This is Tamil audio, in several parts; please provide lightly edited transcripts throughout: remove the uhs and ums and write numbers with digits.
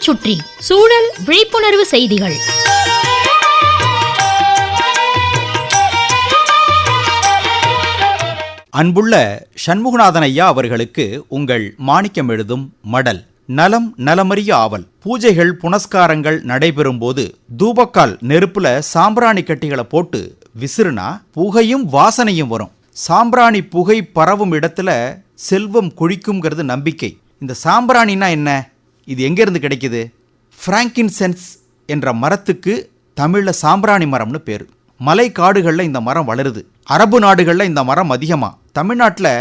சுற்றி சூழல் விழிப்புணர்வு செய்திகள். அன்புள்ள சண்முகநாதன் ஐயா அவர்களுக்கு உங்கள் மாணிக்கம் எழுதும் மடல். நலம் நலமறிய ஆவல். பூஜைகள் புனஸ்காரங்கள் நடைபெறும் போது தூபக்கால் நெருப்புல சாம்பிராணி கட்டிகளை போட்டு விசிறுனா புகையும் வாசனையும் வரும். சாம்பிராணி புகை பரவும் இடத்துல செல்வம் கொழிக்கும்ங்கிறது நம்பிக்கை. இந்த சாம்பிராணினா என்ன? இது எங்கேருந்து கிடைக்குது? பிராங்கின்சென்ஸ் என்ற மரத்துக்கு தமிழில் சாம்பிராணி மரம்னு பேர். மலை காடுகளில் இந்த மரம் வளருது. அரபு நாடுகளில் இந்த மரம் அதிகமாக. தமிழ்நாட்டில்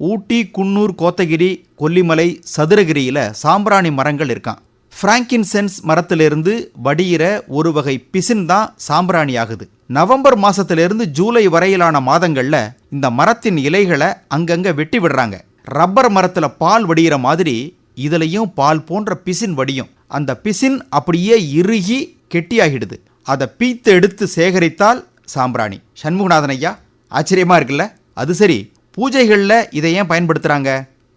ஊட்டி, குன்னூர், கோத்தகிரி, கொல்லிமலை, சதுரகிரியில் சாம்பிராணி மரங்கள் இருக்கான். பிராங்கின்சென்ஸ் மரத்திலிருந்து வடிகிற ஒரு வகை பிசின் தான் சாம்பிராணி ஆகுது. நவம்பர் மாதத்திலிருந்து ஜூலை வரையிலான மாதங்களில் இந்த மரத்தின் இலைகளை அங்கங்கே வெட்டி விடுறாங்க. ரப்பர் மரத்தில் பால் வடிகிற மாதிரி இதுலையும் பால் போன்ற பிசின் வடியும். அந்த பிசின் அப்படியே இறுகி கெட்டியாகிடுது. அதை பீத்து எடுத்து சேகரித்தால் சாம்பிராணி. சண்முகநாதன் ஐயா, ஆச்சரியமாக இருக்குல்ல? அது சரி, பூஜைகளில் இதை ஏன் பயன்படுத்துகிறாங்க?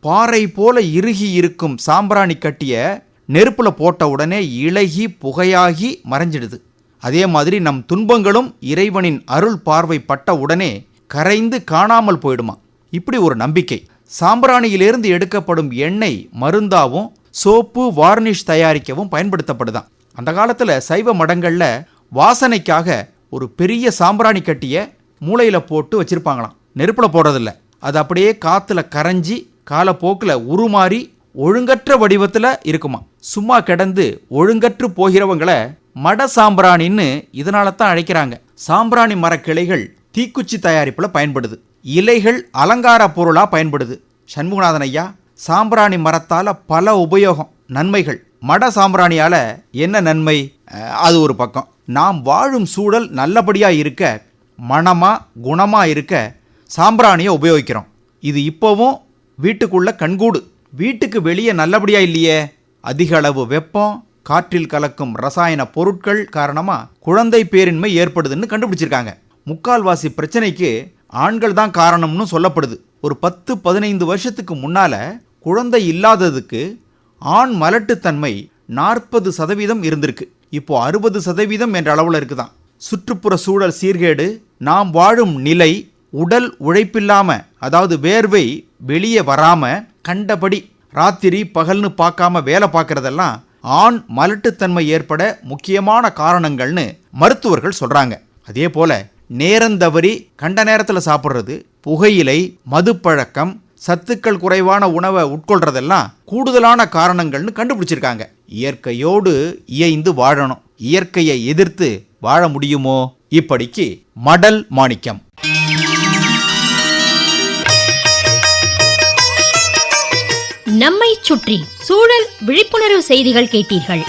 பாறை போல இறுகி இருக்கும் சாம்பிராணி கட்டிய நெருப்பில் போட்ட உடனே இளகி புகையாகி மறைஞ்சிடுது. அதே மாதிரி நம் துன்பங்களும் இறைவனின் அருள் பார்வை பட்ட உடனே கரைந்து காணாமல் போயிடுமா. இப்படி ஒரு நம்பிக்கை. சாம்பிராணியிலிருந்து எடுக்கப்படும் எண்ணெய் மருந்தாவும் சோப்பு, வார்னிஷ் தயாரிக்கவும் பயன்படுத்தப்படுதான். அந்த காலத்தில் சைவ மடங்களில் வாசனைக்காக ஒரு பெரிய சாம்பிராணி கட்டிய மூளையில் போட்டு வச்சிருப்பாங்களாம். நெருப்பில் போடுறதில்ல, அது அப்படியே காற்றுல கரைஞ்சி காலப்போக்கில் உருமாறி ஒழுங்கற்ற வடிவத்தில் இருக்குமா. சும்மா கிடந்து ஒழுங்கற்று போகிறவங்களை மட சாம்பிராணின்னு இதனால தான் அழைக்கிறாங்க. சாம்பிராணி மரக்கிளைகள் தீக்குச்சி தயாரிப்பில் பயன்படுது. இலைகள் அலங்கார பொருளாக பயன்படுது. சண்முகநாதன் ஐயா, சாம்பிராணி மரத்தால் பல உபயோகம், நன்மைகள். மட சாம்பிராணியால் என்ன நன்மை? அது ஒரு பக்கம். நாம் வாழும் சூழல் நல்லபடியாக இருக்க, மனமாக குணமாக இருக்க சாம்பிராணியை உபயோகிக்கிறோம். இது இப்போவும் வீட்டுக்குள்ள கண்கூடு. வீட்டுக்கு வெளியே நல்லபடியாக இல்லையே. அதிக அளவு வெப்பம், காற்றில் கலக்கும் ரசாயன பொருட்கள் காரணமாக குழந்தை பேரின்மை ஏற்படுதுன்னு கண்டுபிடிச்சிருக்காங்க. முக்கால்வாசி பிரச்சனைக்கு ஆண்கள் தான் காரணம்னு சொல்லப்படுது. ஒரு 10-15 வருஷத்துக்கு முன்னால் குழந்தை இல்லாததுக்கு ஆண் மலட்டுத்தன்மை 40% இருந்திருக்கு. இப்போ 60% என்ற அளவில் இருக்குதான். சுற்றுப்புற சூழல் சீர்கேடு, நாம் வாழும் நிலை, உடல் உழைப்பில்லாமல், அதாவது வேர்வை வெளியே வராமல் கண்டபடி ராத்திரி பகல்னு பார்க்காம வேலை பார்க்கறதெல்லாம் ஆண் மலட்டுத்தன்மை ஏற்பட முக்கியமான காரணங்கள்னு மருத்துவர்கள் சொல்கிறாங்க. அதே போல நேரந்தவறி கண்ட நேரத்தில் சாப்பிட்றது, புகையிலை, மதுப்பழக்கம், சத்துக்கள் குறைவான உணவை உட்கொள்றதெல்லாம் கூடுதலான காரணங்கள்னு கண்டுபிடிச்சிருக்காங்க. இயற்கையோடு இயைந்து வாழணும். இயற்கையை எதிர்த்து வாழ முடியுமோ? இப்படிக்கு மடல் மாணிக்கம். நம்மை சுற்றி சூழல் விழிப்புணர்வு செய்திகள் கேட்டீர்கள்.